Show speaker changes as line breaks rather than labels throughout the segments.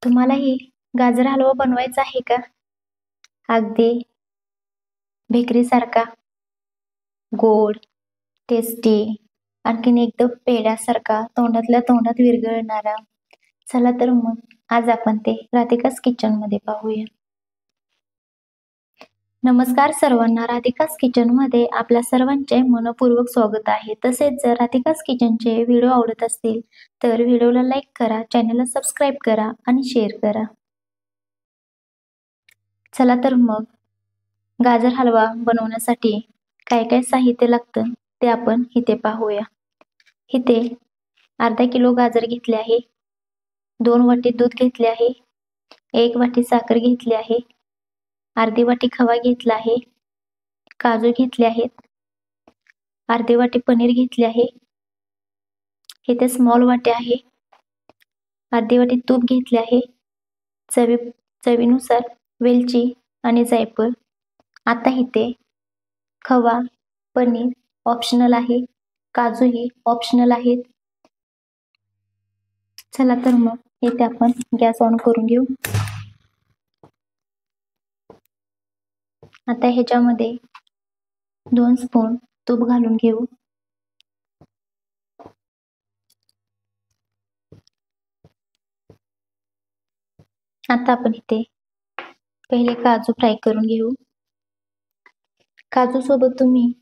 तुम्हालाही गाजर हलवा बनवायचा आहे का? अगदी बेकरीसारखा गोड, टेस्टी, आणखीन एकदम पेढ्यासारखा तोंडातल्या तोंडात विरघळणारा. चला तर मग आज आपण ते राधिकास किचनमध्ये पाहूया. नमस्कार सर्वांना, राधिकास किचनमध्ये आपल्या सर्वांचे मनपूर्वक स्वागत आहे. तसेच जर राधिकास किचनचे व्हिडिओ आवडत असतील तर व्हिडिओला लाईक करा, चॅनलला सबस्क्राईब करा आणि शेअर करा. चला तर मग गाजर हलवा बनवण्यासाठी काय काय साहित्य लागतं ते आपण इथे पाहूया. इथे अर्धा किलो गाजर घेतले आहे, 2 वाटी दूध घेतले आहे, 1 वाटी साखर घेतली आहे, अर्धी वाटी खवा घेतला आहे, काजू घेतले आहेत, अर्धी वाटी पनीर घेतले आहे, इथे स्मॉल वाटी आहे, अर्धी वाटी तूप घेतले आहे, चवीनुसार वेलची आणि जायफळ. आता इथे खवा, पनीर ऑप्शनल आहे, काजूही ऑप्शनल आहेत. चला तर मग इथे आपण गॅस ऑन करून घेऊ. आता ह्याच्यामध्ये 2 स्पून तूप घालून घेऊ. आता आपण इथे पहिले काजू फ्राय करून घेऊ. काजू सोबत तुम्ही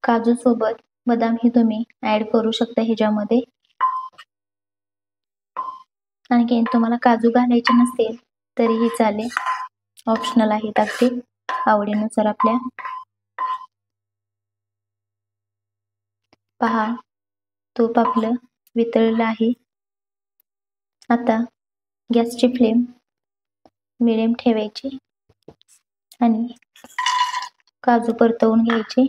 काजू सोबत बदाम ही तुम्ही ऍड करू शकता ह्याच्यामध्ये. आणखी तुम्हाला काजू घालायचे नसतील तरीही चालेल, ऑप्शनल आहेत अगदी आवडीनुसार आपल्या. पहा, तूप आपलं वितळलं आहे. आता गॅसची फ्लेम मिडियम ठेवायची आणि काजू परतवून घ्यायचे.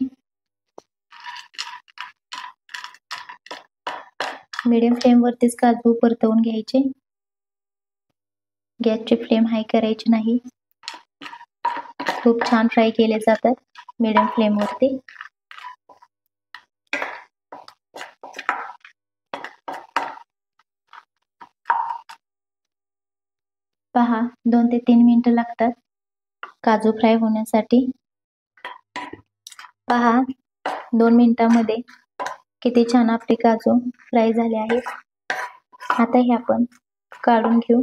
मिडियम फ्लेम वरतीच काजू परतवून घ्यायचे. गॅसची फ्लेम हाय करायची नाही. खूप छान फ्राय केले जातात मिडियम फ्लेम वरती. पहा, 2 ते 3 मिनिटं लागतात काजू फ्राय होण्यासाठी. पहा, 2 मिनिटांमध्ये किती छान आपले काजू फ्राय झाले आहेत. आता हे आपण काढून घेऊ.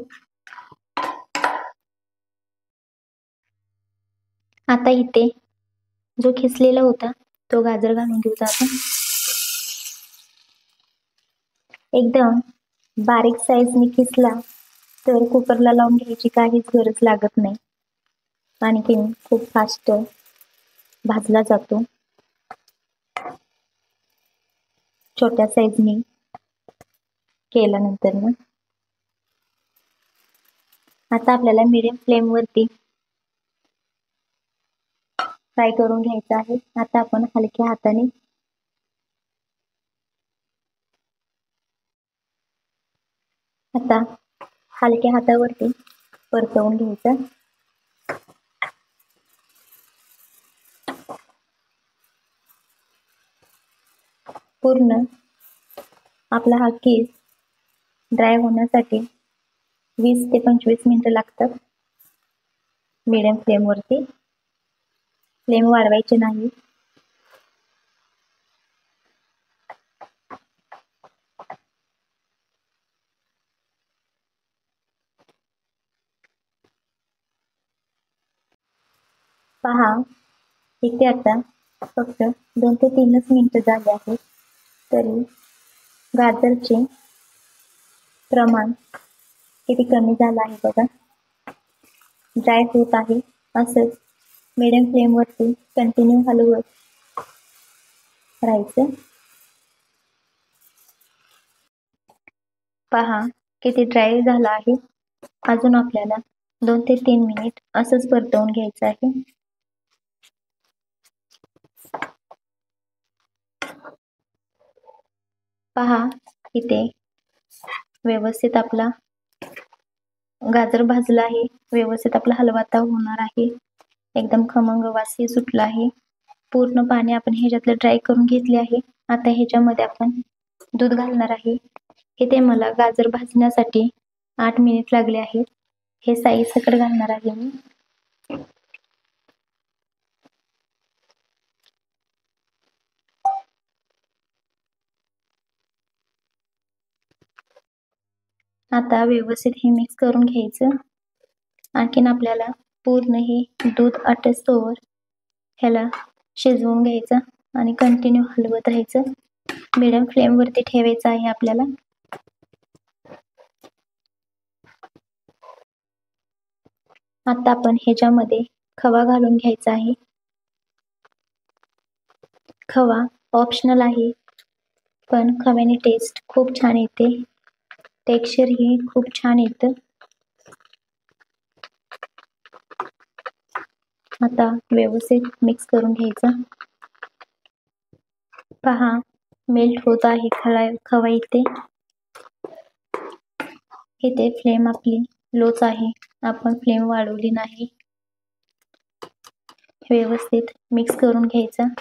आता इथे जो खिसलेला होता तो गाजर घालून घेऊया आपण. एकदम बारीक साईजने खिसला तर कुकरला लावून घ्यायची काहीच गरज लागत नाही. आणखीन खूप फास्ट भाजला जातो. छोट्या साईजने केल्यानंतर ना आता आपल्याला मीडियम फ्लेम वरती फ्राय करून घ्यायचा आहे. आता आपण हलक्या हाताने हलक्या हातावरती परतवून घ्यायचं. पूर्ण आपला हा केस ड्राय होण्यासाठी 20 ते 25 मिनिटं लागतात मीडियम फ्लेम वरती. फ्लेम वाढवायची नाही. पहा, इथे आता फक्त 2 ते 3 मिनिटं झाले आहेत तरी गाजरचे प्रमाण किती कमी झालं आहे बघा. ड्राय होत आहे. असंच मीडियम फ्लेम वरती कंटिन्यू हलवत राहायचं. पहा, किती ड्राय झाला आहे. अजून आपल्याला 2 ते 3 मिनिट असंच परतवून घ्यायचं आहे. पहा, इथे व्यवस्थित आपला गाजर भाजला आहे. व्यवस्थित आपला हलवा आता होणार आहे. एकदम खमंग वासही सुटला आहे. पूर्ण पाणी आपण ह्याच्यातलं ड्राय करून घेतले आहे. आता ह्याच्यामध्ये आपण दूध घालणार आहे. इथे मला गाजर भाजण्यासाठी 8 मिनिट लागले आहेत. हे साई सकट घालणार आहे मी. आता व्यवस्थित हे मिक्स करून घ्यायचं. आणखीन आपल्याला पूर्ण हे दूध आटस्तोवर ह्याला शिजवून घ्यायचं आणि कंटिन्यू हलवत राहायचं. मीडियम फ्लेम वरती ठेवायचं आहे आपल्याला. आता आपण ह्याच्यामध्ये खवा घालून घ्यायचा आहे. खवा ऑप्शनल आहे, पण खव्याने टेस्ट खूप छान येते. टेक्स्चर ही खूप छान येतं. आता व्यवस्थित मिक्स करून घ्यायचं. पहा, मेल्ट होत आहे खवा इथे. इथे फ्लेम आपली लोच आहे, आपण फ्लेम वाढवली नाही. व्यवस्थित मिक्स करून घ्यायचं.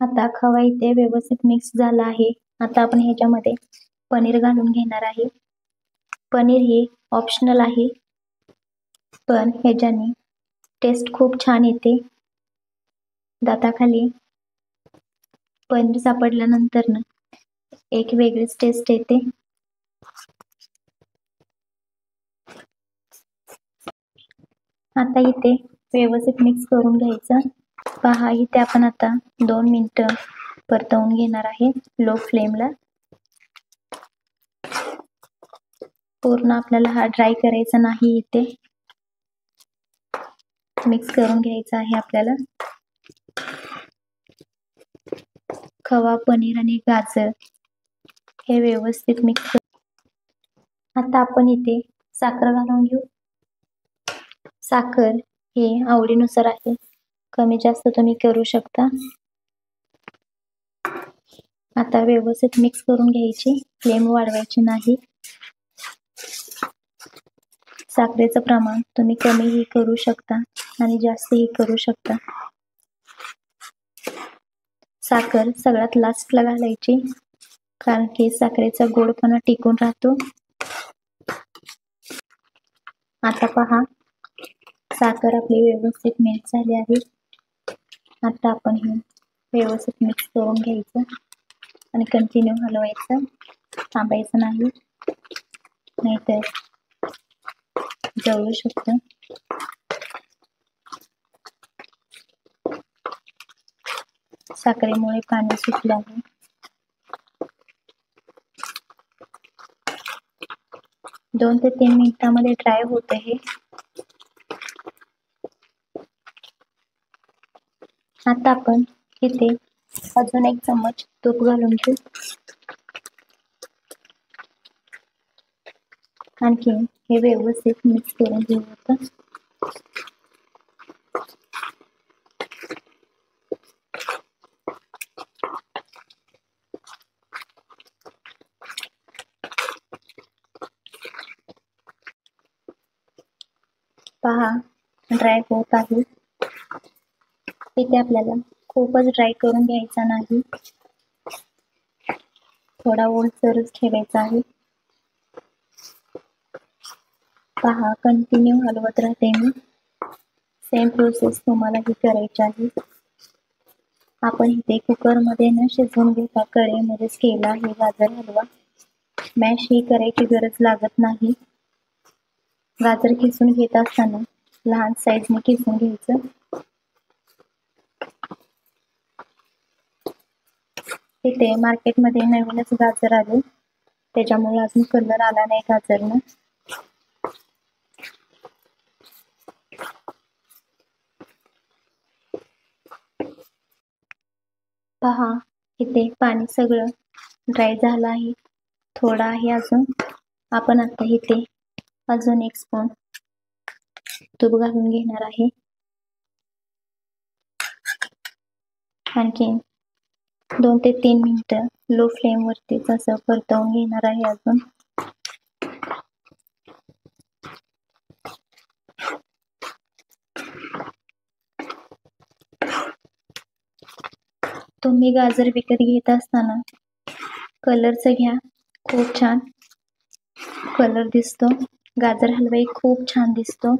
आता खवा इथे व्यवस्थित मिक्स झाला आहे. आता आपण ह्याच्यामध्ये पनीर घालून घेणार आहे. पनीर हे ऑप्शनल आहे, पण ह्याच्याने टेस्ट खूप छान येते. दाताखाली पनीर सापडल्यानंतर ना एक वेगळीच टेस्ट येते. आता इथे व्यवस्थित मिक्स करून घ्यायचं. पहा, इथे आपण आता 2 मिनिटं परतवून घेणार आहे लो फ्लेमला. पूर्ण आपल्याला हा ड्राय करायचा नाही. इथे मिक्स करून घ्यायचं आहे आपल्याला. खवा, पनीर आणि गाजर हे व्यवस्थित मिक्स कर. आता आपण इथे साखर घालून घेऊ. साखर हे आवडीनुसार आहे, कमी जास्त तुम्ही करू शकता. आता व्यवस्थित मिक्स करून घ्यायची, फ्लेम वाढवायची नाही. साखरेचं प्रमाण तुम्ही कमीही करू शकता आणि जास्तही करू शकता. साखर सगळ्यात लास्टला घालायची, कारण की साखरेचा गोडपणा टिकून राहतो. आता पहा, साखर आपली व्यवस्थित मेल्ट झाली आहे. आता आपण हे व्यवस्थित मिक्स करून घ्यायचं आणि कंटिन्यू हलवायचं, थांबायचं नाही, नाहीतर जळू शकतं. साखरेमुळे पाणी सुटलं आहे. दोन ते 3 मिनिटांमध्ये ड्राय होते हे. आता आपण इथे अजून 1 चम्मच तूप घालून घेऊ. आणखी हे व्यवस्थित मिक्स करून घेऊ. आता पहा, ड्राय होत आहे. इथे आपल्याला खूपच ड्राय करून घ्यायचा नाही, थोडा ओलसरच ठेवायचा आहे. पहा, कंटिन्यू हलवत राहते मी. सेम प्रोसेस तुम्हाला ही करायची आहे. आपण इथे कुकरमध्ये न शिजवून घेता कढईमध्येच केला आहे गाजर हलवा. मॅश ही करायची गरज लागत नाही. गाजर किसून घेत असताना लहान साईजने किसून घ्यायचं. इथे मार्केटमध्ये नवीनच गाजर आले, त्याच्यामुळे अजून कलर आला नाही गाजरनं. पहा, इथे पाणी सगळं ड्राय झालं आहे, थोडं आहे अजून. आपण आता इथे अजून 1 स्पून तूप घालून घेणार आहे. आणखी 2 ते 3 मिनिटं लो फ्लेम वरतीच असं परतवून घेणार आहे अजून. तुम्ही गाजर विकत घेत असताना कलरचं घ्या, खूप छान कलर दिसतो. गाजर हलवाही खूप छान दिसतो.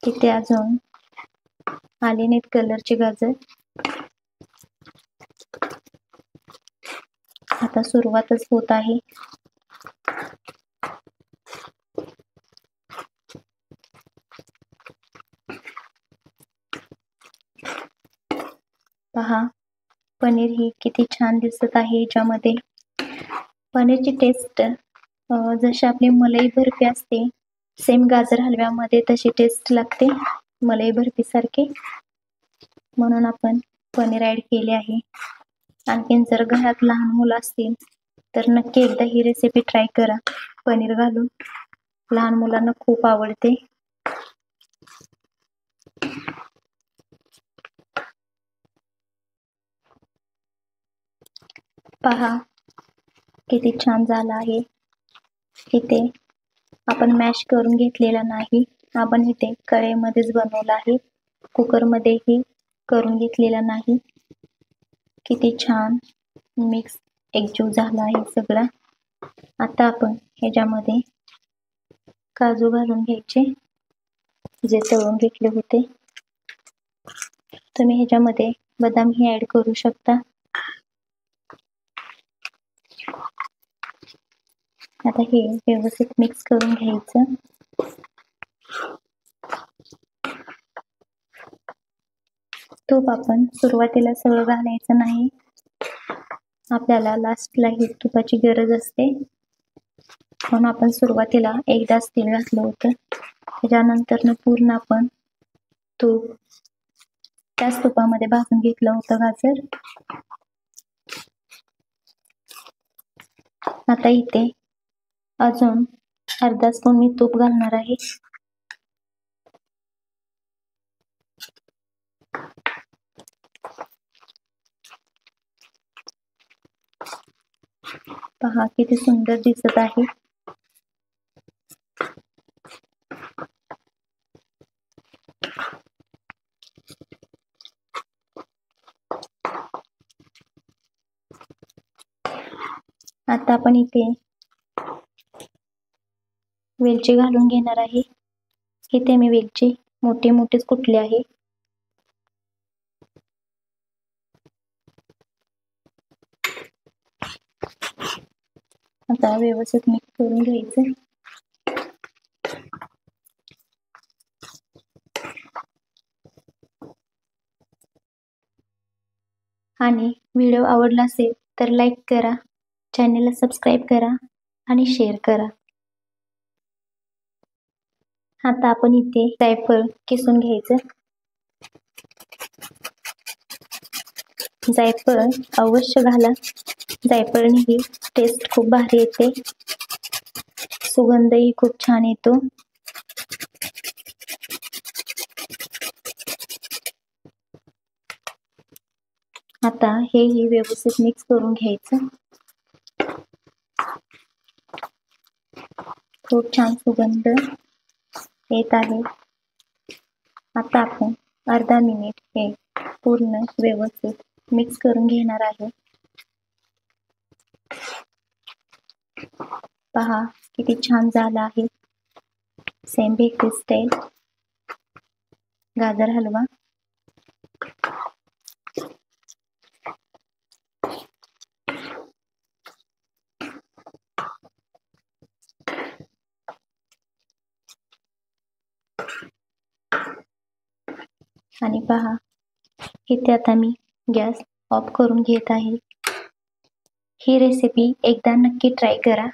इथे अजून आले नाहीत कलरचे गाजर. आता सुरुवातच होत आहे. पहा, पनीर ही किती छान दिसत आहे याच्यामध्ये. पनीरची टेस्ट जशी आपली मलाई बर्फी असते, सेम गाजर हलव्यामध्ये तशी टेस्ट लागते मलाई बर्फी सारखी. म्हणून आपण पनीर ऍड केले आहे. आणखीन जर घरात लहान मुलं असतील तर नक्की एकदा ही रेसिपी ट्राय करा पनीर घालून. लहान मुलांना खूप आवडते. पहा किती छान झाला आहे. इथे आपण मॅश करून घेतलेला नाही, आपण इथे कढईमध्येच बनवला आहे, कुकरमध्येही करून घेतलेला नाही. किती छान मिक्स एकजीव झाला आहे सगळा. आता आपण ह्याच्यामध्ये काजू घालून घ्यायचे, जे तळून घेतले होते. तुम्ही ह्याच्यामध्ये बदामही ऍड करू शकता. आता हे व्यवस्थित मिक्स करून घ्यायचं. तूप आपण सुरुवातीला सगळं घालायचं नाही, आपल्याला लास्टला ही तुपाची गरज असते. म्हणून आपण सुरुवातीला एकदाच तेल घातलं होतं. त्याच्यानंतर पूर्ण आपण तूप त्याच तुपामध्ये भाजून घेतलं होतं गाजर. आता इथे अजून अर्धा स्पून मी तूप घालणार आहे. पहा किती सुंदर दिसत आहे. आता आपण इथे वेलची घालून घेणार आहे. इथे मी वेलची मोठे मोठेच कुटले आहे. आता व्यवस्थित मिक्स करून घ्यायचं. आणि व्हिडिओ आवडला असेल तर लाईक करा, चॅनलला सबस्क्राईब करा आणि शेअर करा. आता आपण इथे जायफळ किसून घ्यायचं. जायफळ अवश्य घाला, जायफळने ही टेस्ट खूप भारी येते, सुगंधही खूप छान येतो. आता हेही व्यवस्थित मिक्स करून घ्यायचं. खूप छान सुगंध येत आहे. आता आपण अर्धा मिनिट हे पूर्ण व्यवस्थित मिक्स करून घेणार आहे. पहा किती छान झाला आहे, सेम बेकरी स्टाईल गाजर हलवा. आणि पहा इथे आता मी गॅस ऑफ करून घेत आहे. ही रेसिपी एकदा नक्की ट्राय करा.